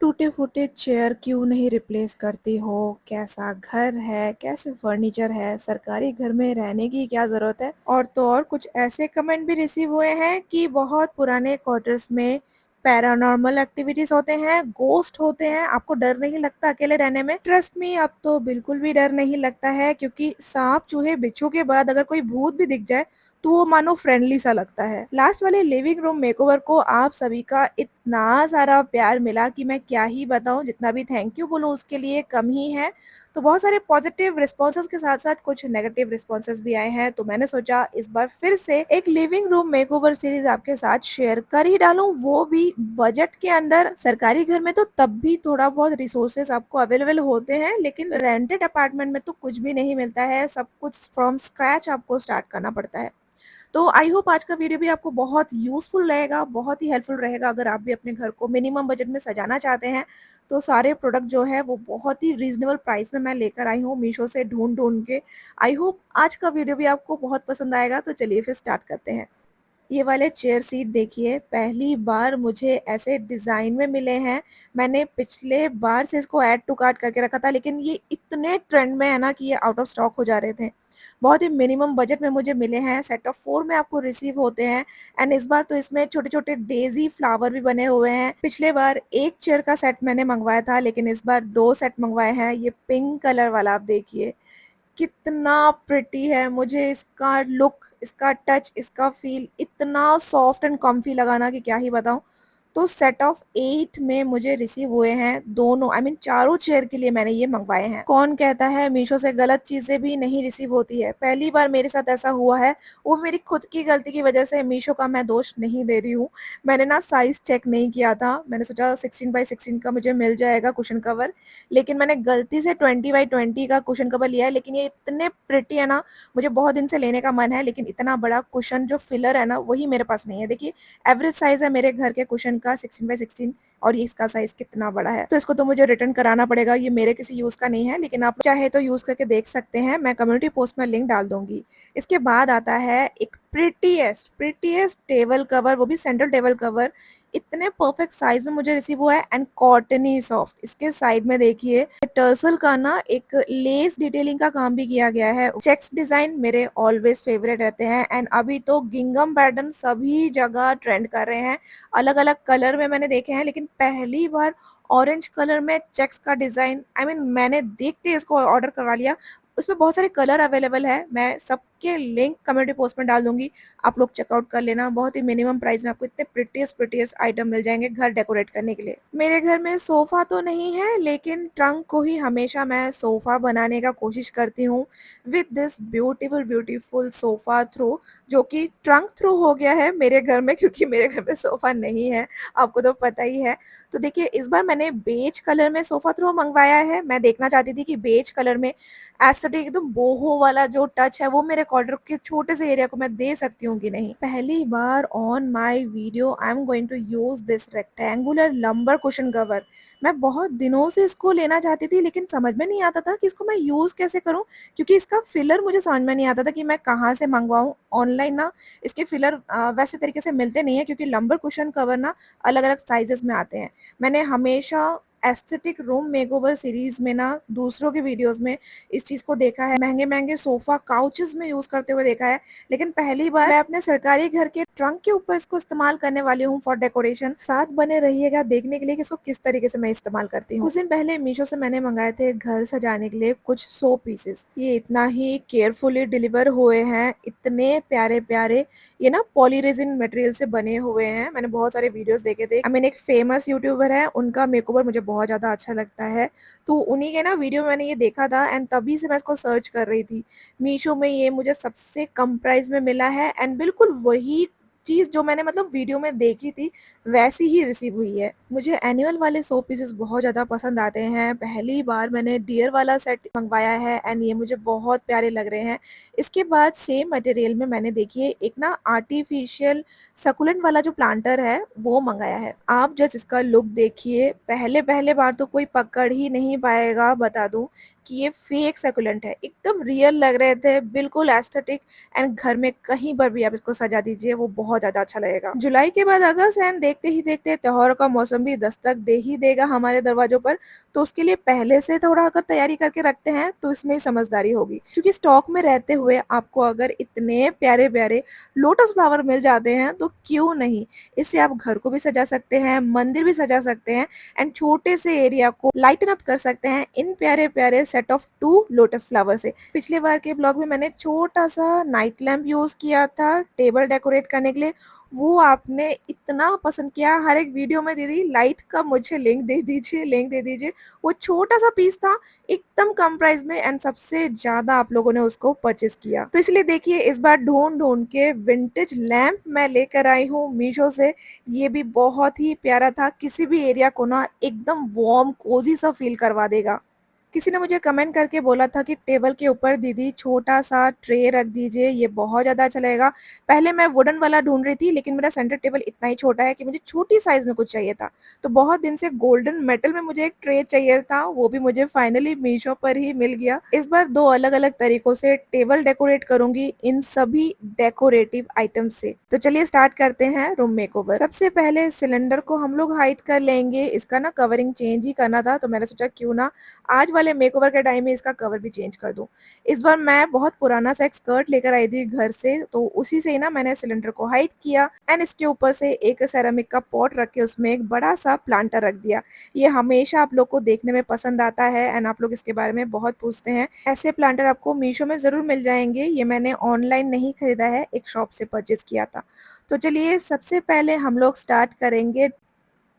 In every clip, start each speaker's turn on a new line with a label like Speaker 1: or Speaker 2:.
Speaker 1: टूटे-फूटे chair क्यों नहीं replace करती हो? कैसा घर है? कैसे फर्नीचर है? सरकारी घर में रहने की क्या ज़रूरत है? और तो और कुछ ऐसे कमेंट भी रिसीव हुए हैं कि बहुत पुराने क्वार्टर्स में पैरानॉर्मल एक्टिविटीज़ होते हैं, गोस्ट होते हैं, आपको डर नहीं लगता अकेले रहने में? ट्रस्ट मी अब तो बिल्कुल भी डर नहीं लगता है क्योंकि साँप, चूहे, बिच्छू के बाद अगर कोई भूत भी दिख जाए तो वो मानो फ्रेंडली सा लगता है। लास्ट वाले लिविंग रूम मेकओवर को आप सभी का इतना सारा प्यार मिला कि मैं क्या ही बताऊँ, जितना भी थैंक यू बोलूँ उसके लिए कम ही है। तो बहुत सारे पॉजिटिव रिस्पॉन्सेज़ के साथ-साथ कुछ नेगेटिव रिस्पॉन्सेज़ भी आए हैं, तो मैंने सोचा इस बार फिर से एक लिविंग रूम मेकओवर सीरीज़ आपके साथ शेयर कर ही डालूँ, वो भी बजट के अंदर। सरकारी घर में तो तब भी थोड़ा बहुत रिसोर्सेज़ आपको अवेलेबल होते हैं, लेकिन रेंटेड अपार्टमेंट में तो कुछ भी नहीं मिलता है, सब कुछ फ्रॉम स्क्रैच आपको स्टार्ट करना पड़ता है। तो आई होप आज का वीडियो भी आपको बहुत यूज़फुल रहेगा, बहुत ही हेल्पफुल रहेगा अगर आप भी अपने घर को मिनिमम बजट में सजाना चाहते हैं। तो सारे प्रोडक्ट जो है वो बहुत ही रीज़नेबल प्राइस में मैं लेकर आई हूँ मीशो से ढूँढ-ढूँढ के। आई होप आज का वीडियो भी आपको बहुत पसंद आएगा, तो चलिए फिर स्टार्ट करते हैं। ये वाले चेयर सीट देखिए, पहली बार मुझे ऐसे डिज़ाइन में मिले हैं। मैंने पिछले बार से इसको ऐड टू कार्ट करके रखा था, लेकिन ये इतने ट्रेंड में है ना कि ये आउट ऑफ स्टॉक हो जा रहे थे। बहुत ही मिनिमम बजट में मुझे मिले हैं, सेट ऑफ 4 में आपको रिसीव होते हैं एंड इस बार तो इसमें छोटे-छोटे डेज़ी फ्लावर भी बने हुए हैं। पिछले बार 1 चेयर का सेट मैंने मँगवाया था, लेकिन इस बार 2 सेट मँगवाए हैं। ये पिंक कलर वाला आप देखिए। कितना प्रिटी है, मुझे इसका लुक, इसका टच, इसका फ़ील इतना सॉफ्ट एंड कम्फी लगा ना कि क्या ही बताऊँ। तो सेट ऑफ 8 में मुझे रिसीव हुए हैं दोनों, आई मीन चारों चेयर के लिए मैंने ये मँगवाए हैं। कौन कहता है मीशो से गलत चीज़ें भी नहीं रिसीव होती है। पहली बार मेरे साथ ऐसा हुआ है, वो मेरी खुद की गलती की वजह से। मीशो का मैं दोष नहीं दे रही हूँ। मैंने ना साइज़ चेक नहीं किया था। मैंने सोचा 16 बाय 16 का मुझे मिल जाएगा कुशन कवर, लेकिन मैंने गलती से 20 बाय 20 का कुशन कवर लिया है, लेकिन ये इतने प्रिटी है ना, मुझे बहुत दिन से लेने का मन है, लेकिन इतना बड़ा कुशन जो फिलर है ना, वही मेरे पास नहीं है। देखिए, एवरेज साइज़ है मेरे घर के कुशन का 16 बाय 16 और ये इसका साइज़ कितना बड़ा है। तो इसको तो मुझे रिटर्न कराना पड़ेगा, ये मेरे किसी यूज़ का नहीं है, लेकिन आप चाहे तो यूज़ करके देख सकते हैं। मैं कम्युनिटी पोस्ट में लिंक डाल दूँगी। इसके बाद आता है एक प्रिटीएस्ट टेबल कवर, वो भी सेंट्रल टेबल कवर। इतने परफेक्ट साइज़ में मुझे रिसीव हुआ है एंड कॉटनी सॉफ्ट। इसके साइड में देखिए टर्सल का ना एक लेस डिटेलिंग का काम भी किया गया है। चेक्स डिज़ाइन मेरे ऑलवेज़ फेवरेट रहते हैं एंड अभी तो गिंघम पैटर्न सभी जगह ट्रेंड कर रहे हैं। अलग-अलग कलर में मैंने देखे हैं, लेकिन पहली बार ऑरेंज कलर में चेक्स का डिज़ाइन, आई मीन मैंने देखते ही इसको ऑर्डर करवा लिया। उसमें बहुत सारे कलर अवेलेबल है, मैं सबके लिंक कम्युनिटी पोस्ट में डाल दूँगी, आप लोग चेकआउट कर लेना। बहुत ही मिनिमम प्राइस में आपको इतने प्रिटीएस्ट आइटम मिल जाएँगे घर डेकोरेट करने के लिए। मेरे घर में सोफ़ा तो नहीं है, लेकिन ट्रंक को ही हमेशा मैं सोफ़ा बनाने का कोशिश करती हूँ with this beautiful sofa throw, जो कि ट्रंक थ्रो हो गया है मेरे घर में क्योंकि मेरे घर में सोफ़ा नहीं है, आपको तो पता ही है। तो देखिए, इस बार मैंने बेज कलर में सोफ़ा थ्रो मँगवाया है। मैं देखना चाहती थी कि बेज कलर में एस्थेटिक एकदम बोहो वाला जो टच है वो मेरे कॉर्डर के छोटे से एरिया को मैं दे सकती हूँ कि नहीं। पहली बार on my video I am going to use this rectangular lumbar cushion cover. मैं बहुत दिनों से इसको लेना चाहती थी, लेकिन समझ में नहीं आता था कि इसको मैं यूज़ कैसे करूँ, क्योंकि इसका फिलर मुझे समझ में नहीं आता था कि मैं कहाँ से मँगवाऊँ। ऑनलाइन ना इसके फिलर वैसे तरीके से मिलते नहीं है, क्योंकि लंबर कुशन कवर ना अलग-अलग साइज़ेज़ में आते हैं। मैंने हमेशा एस्थेटिक रूम मेकओवर सीरीज़ में ना दूसरों के वीडियोज़ में इस चीज़ को देखा है, महँगे-महँगे सोफ़ा काउचेज़ में यूज़ करते हुए देखा है, लेकिन पहली बार मैं अपने सरकारी घर के ट्रंक के ऊपर इसको इस्तेमाल करने वाली हूँ फॉर डेकोरेशन। साथ बने रहिएगा देखने के लिए कि इसको किस तरीके से मैं इस्तेमाल करती हूँ। कुछ दिन पहले मीशो से मैंने मँगाए थे घर सजाने के लिए कुछ शो पीसेस। ये इतना ही केयरफुली डिलीवर हुए हैं, इतने प्यारे-प्यारे। ये ना पॉली रेज़िन मटेरियल से बने हुए हैं। मैंने बहुत सारे वीडियोज़ देखे थे। आई मीन एक फेमस यूट्यूबर है, उनका मेकओवर मुझे बहुत ज़्यादा अच्छा लगता है। तो उन्हीं के ना वीडियो मैंने ये देखा था एंड तभी से मैं इसको सर्च कर रही थी। मीशो में ये मुझे सबसे कम प्राइस में मिला है एंड बिल्कुल वही चीज़ जो मैंने मतलब वीडियो में देखी थी, वैसी ही रिसीव हुई है। मुझे एनिमल वाले शो पीसेस बहुत ज़्यादा पसंद आते हैं। पहली बार मैंने डियर वाला सेट मँगवाया है एंड ये मुझे बहुत प्यारे लग रहे हैं। इसके बाद सेम मटेरियल में मैंने देखिए एक ना आर्टिफिशियल सकुलेंट वाला जो प्लांटर है, वो मँगाया है। आप जस्ट इसका लुक देखिए, पहले-पहले बार तो कोई पकड़ ही नहीं पाएगा, बता दूँ कि ये फेक सकुलेंट है, एकदम रियल लग रहे थे, बिल्कुल एस्थेटिक एंड घर में कहीं पर भी आप इसको सजा दीजिए, वो बहुत ज़्यादा अच्छा लगेगा। जुलाई के बाद अगस्त एंड देखते ही देखते त्योहारों का मौसम भी दस्तक दे ही देगा हमारे दरवाज़ों पर, तो उसके लिए पहले से थोड़ा अगर तैयारी करके रखते हैं, तो इसमें समझदारी होगी। क्योंकि स्टॉक में रहते हुए आपको अगर इतने प्यारे-प्यारे लोटस फ्लावर मिल जाते हैं, तो क्यों नहीं? इससे आप घर को भी सजा सकते हैं, मंदिर भी सजा सकते हैं एंड छोटे से एरिया को लाइटन अप कर सकते हैं इन प्यारे-प्यारे सेट ऑफ 2 लोटस फ्लावर से। पिछली बार के ब्लॉग में मैंने छोटा-सा नाइट लैंप यूज़ किया था टेबल डेकोरेट करने के लिए, वो आपने इतना पसंद किया, हर एक वीडियो में दीदी लाइट का मुझे लिंक दे दीजिए। वो छोटा-सा पीस था, एकदम कम प्राइस में एंड सबसे ज़्यादा आप लोगों ने उसको परचेज़ किया। तो इसलिए देखिए इस बार ढूँढ-ढूँढ के विंटेज लैंप मैं लेकर आई हूँ मीशो से। ये भी बहुत ही प्यारा था, किसी भी एरिया को ना एकदम वार्म कोज़ी सा फ़ील करवा देगा। किसी ने मुझे कमेंट करके बोला था कि टेबल के ऊपर दीदी छोटा-सा ट्रे रख दीजिए, ये बहुत ज़्यादा अच्छा लगेगा। पहले मैं वुडन वाला ढूँढ रही थी, लेकिन मेरा सेंटर टेबल इतना ही छोटा है कि मुझे छोटी साइज़ में कुछ चाहिए था। तो बहुत दिन से गोल्डन मेटल में मुझे एक ट्रे चाहिए था, वो भी मुझे फाइनली मीशो पर ही मिल गया। इस बार 2 अलग-अलग तरीकों से टेबल डेकोरेट करूँगी इन सभी डेकोरेटिव आइटम से। तो चलिए स्टार्ट करते हैं रूम मेकओवर। सबसे पहले सिलेंडर को हम लोग हाइड कर लेंगे, इसका ना कवरिंग चेंज ही करना था, तो मैंने सोचा क्यों ना आज वाले मेकओवर के टाइम में इसका कवर भी चेंज कर दूँ। इस बार मैं बहुत पुराना सा एक स्कर्ट लेकर आई थी घर से, तो उसी से ही ना मैंने सिलेंडर को हाइड किया एंड इसके ऊपर से एक सेरेमिक का पॉट रख के उसमें एक बड़ा-सा प्लांटर रख दिया। ये हमेशा आप लोग को देखने में पसंद आता है एंड आप लोग इसके बारे में बहुत पूछते हैं। ऐसे प्लांटर आपको मीशो में ज़रूर मिल जाएँगे, ये मैंने ऑनलाइन नहीं खरीदा है, एक शॉप से परचेज़ किया था। तो चलिए सबसे पहले हम लोग स्टार्ट करेंगे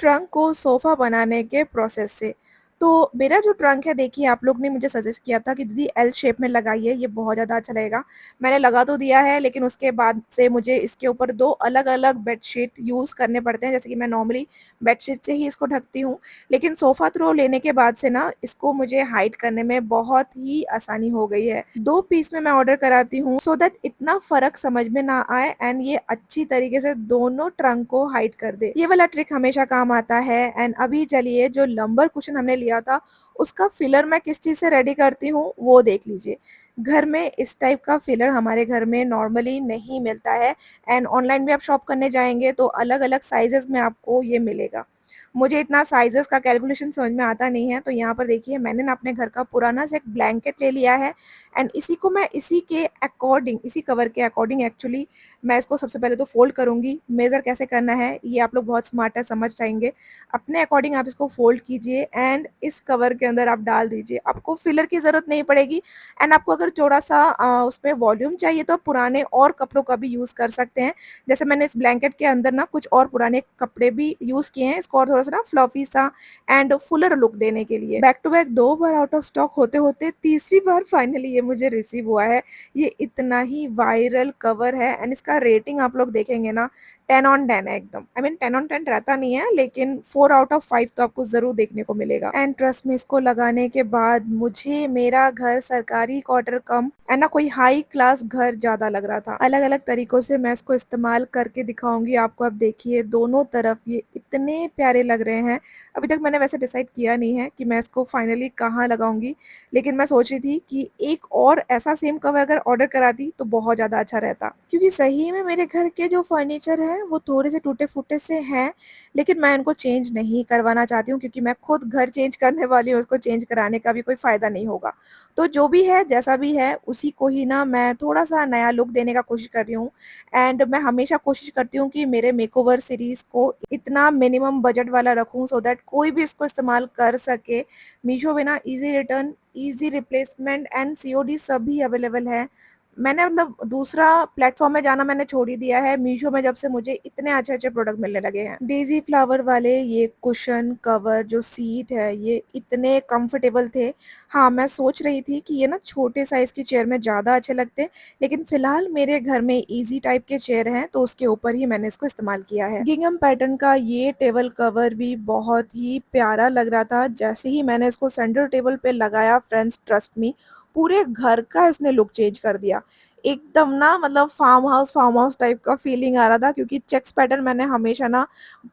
Speaker 1: ट्रंक को सोफ़ा बनाने के प्रोसेस से। तो मेरा जो ट्रंक है देखिए आप लोग ने मुझे सजेस्ट किया था कि दीदी एल शेप में लगाइए, ये बहुत ज़्यादा अच्छा लगेगा। मैंने लगा तो दिया है लेकिन उसके बाद से मुझे इसके ऊपर 2 अलग-अलग बेडशीट यूज़ करने पड़ते हैं, जैसे कि मैं नॉर्मली बेडशीट से ही इसको ढकती हूँ। लेकिन सोफ़ा थ्रो लेने के बाद से ना इसको मुझे हाइड करने में बहुत ही आसानी हो गई है। 2 पीस में मैं ऑर्डर कराती हूँ सो दैट इतना फ़र्क समझ में ना आए एंड ये अच्छी तरीके से दोनों ट्रंक को हाइड कर दे। ये वाला ट्रिक हमेशा काम आता है एंड अभी चलिए जो लंबर कुशन हमने लिया था, उसका फिलर मैं किस चीज़ से रेडी करती हूँ, वो देख लीजिए। घर में इस टाइप का फिलर हमारे घर में नॉर्मली नहीं मिलता है एंड ऑनलाइन भी आप शॉप करने जाएँगे तो अलग-अलग साइज़ेज़ में आपको ये मिलेगा। मुझे इतना साइज़ेज़ का कैलकुलेशन समझ में आता नहीं है, तो यहाँ पर देखिए मैंने ना अपने घर का पुराना सा एक ब्लैंकेट ले लिया है एंड इसी को मैं इसी के अकॉर्डिंग, इसी कवर के अकॉर्डिंग एक्चुअली मैं इसको सबसे पहले तो फ़ोल्ड करूँगी। मेज़र कैसे करना है, ये आप लोग बहुत स्मार्ट है, समझ जाएँगे। अपने अकॉर्डिंग आप इसको फ़ोल्ड कीजिए एंड इस कवर के अंदर आप डाल दीजिए। आपको फिलर की ज़रूरत नहीं पड़ेगी एंड आपको अगर थोड़ा-सा उसमें वॉल्यूम चाहिए तो आप पुराने और कपड़ों का भी यूज़ कर सकते हैं। जैसे मैंने इस ब्लैंकेट के अंदर ना कुछ और पुराने कपड़े भी यूज़ किए हैं, इसको और थोड़ा-सा ना फ्लफी सा एंड फुलर लुक देने के लिए। बैक टू बैक 2 बार आउट ऑफ स्टॉक होते-होते तीसरी बार फाइनली ये मुझे रिसीव हुआ है। ये इतना ही वायरल कवर है एंड इसका रेटिंग आप लोग देखेंगे ना 10 ऑन 10 है एकदम। आई मीन 10 ऑन 10 रहता नहीं है लेकिन 4 आउट ऑफ 5 तो आपको ज़रूर देखने को मिलेगा। एंड ट्रस्ट मी इसको लगाने के बाद मुझे मेरा घर सरकारी क्वार्टर कम ना कोई हाई क्लास घर ज़्यादा लग रहा था। अलग-अलग तरीकों से मैं इसको इस्तेमाल करके दिखाऊँगी आपको। अब देखिए दोनों तरफ ये इतने प्यारे लग रहे हैं। अभी तक मैंने वैसे डिसाइड किया नहीं है कि मैं इसको फाइनली कहाँ लगाऊँगी। लेकिन मैं सोच रही थी कि एक और ऐसा सेम कवर अगर ऑर्डर कराती तो बहुत ज़्यादा अच्छा रहता। क्योंकि सही में मेरे घर के जो फर्नीचर हैं वो थोड़े से टूटे-फूटे से हैं, लेकिन मैं इनको चेंज नहीं करवाना चाहती हूँ क्योंकि मैं खुद घर चेंज करने वाली हूँ, उसको चेंज कराने का भी कोई फ़ायदा नहीं होगा। तो जो भी है, जैसा भी है, उसी को ही ना मैं थोड़ा-सा नया लुक देने का कोशिश कर रही हूँ एंड मैं हमेशा कोशिश करती हूँ कि मेरे मेकओवर सीरीज़ को इतना मिनिमम बजट वाला रखूँ सो दैट कोई भी इसको इस्तेमाल कर सके। मीशो पे ना easy return, easy replacement and COD सभी अवेलेबल है। मैंने मतलब दूसरा प्लेटफ़ॉर्म में जाना मैंने छोड़ ही दिया है, मीशो में जब से मुझे इतने अच्छे-अच्छे प्रोडक्ट मिलने लगे हैं। डेज़ी फ्लावर वाले ये कुशन, कवर, जो सीट है, ये इतने कम्फ़र्टेबल थे। हाँ, मैं सोच रही थी कि ये ना छोटे साइज़ की चेयर में ज़्यादा अच्छे लगते, लेकिन फ़िलहाल मेरे घर में ईज़ी टाइप के चेयर हैं, तो उसके ऊपर ही मैंने इसको इस्तेमाल किया है। गिंघम पैटर्न का ये टेबल कवर भी बहुत ही प्यारा लग रहा था। जैसे ही मैंने इसको सेंटर टेबल पे लगाया फ्रेंड्स ट्रस्ट मी, पूरे घर का इसने लुक चेंज कर दिया। एकदम ना मतलब फार्म हाउस टाइप का फीलिंग आ रहा था क्योंकि चेक्स पैटर्न मैंने हमेशा ना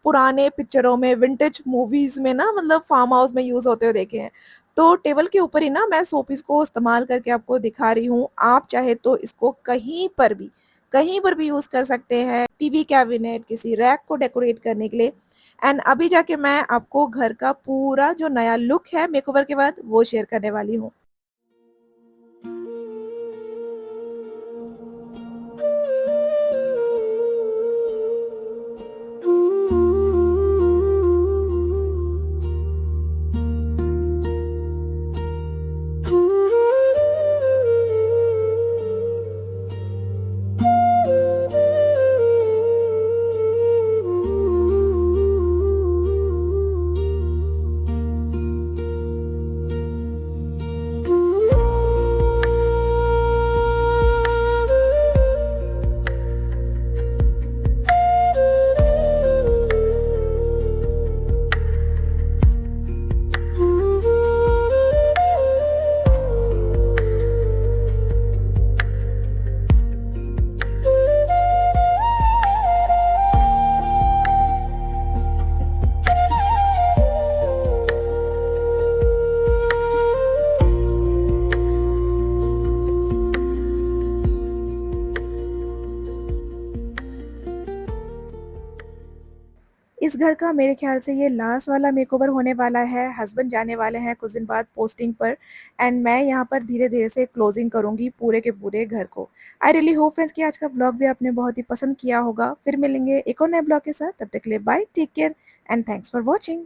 Speaker 1: पुराने पिक्चरों में, विंटेज मूवीज़ में ना मतलब फार्म हाउस में यूज़ होते हुए देखे हैं। तो टेबल के ऊपर ही ना मैं शो पीस को इस्तेमाल करके आपको दिखा रही हूँ। आप चाहे तो इसको कहीं पर भी यूज़ कर सकते हैं। टीवी कैबिनेट, किसी रैक को डेकोरेट करने के लिए। एंड अभी जाके मैं आपको घर का पूरा जो नया लुक है मेकओवर के बाद वो शेयर करने वाली हूँ। इस घर का मेरे ख़्याल से ये लास्ट वाला मेकओवर होने वाला है, हस्बैंड जाने वाले हैं कुछ दिन बाद पोस्टिंग पर एंड मैं यहाँ पर धीरे-धीरे से क्लोज़िंग करूँगी पूरे के पूरे घर को। आई रियली होप फ्रेंड्स कि आज का व्लॉग भी आपने बहुत ही पसंद किया होगा। फिर मिलेंगे एक और नए व्लॉग के साथ, तब तक के लिए bye, take care and thanks for watching.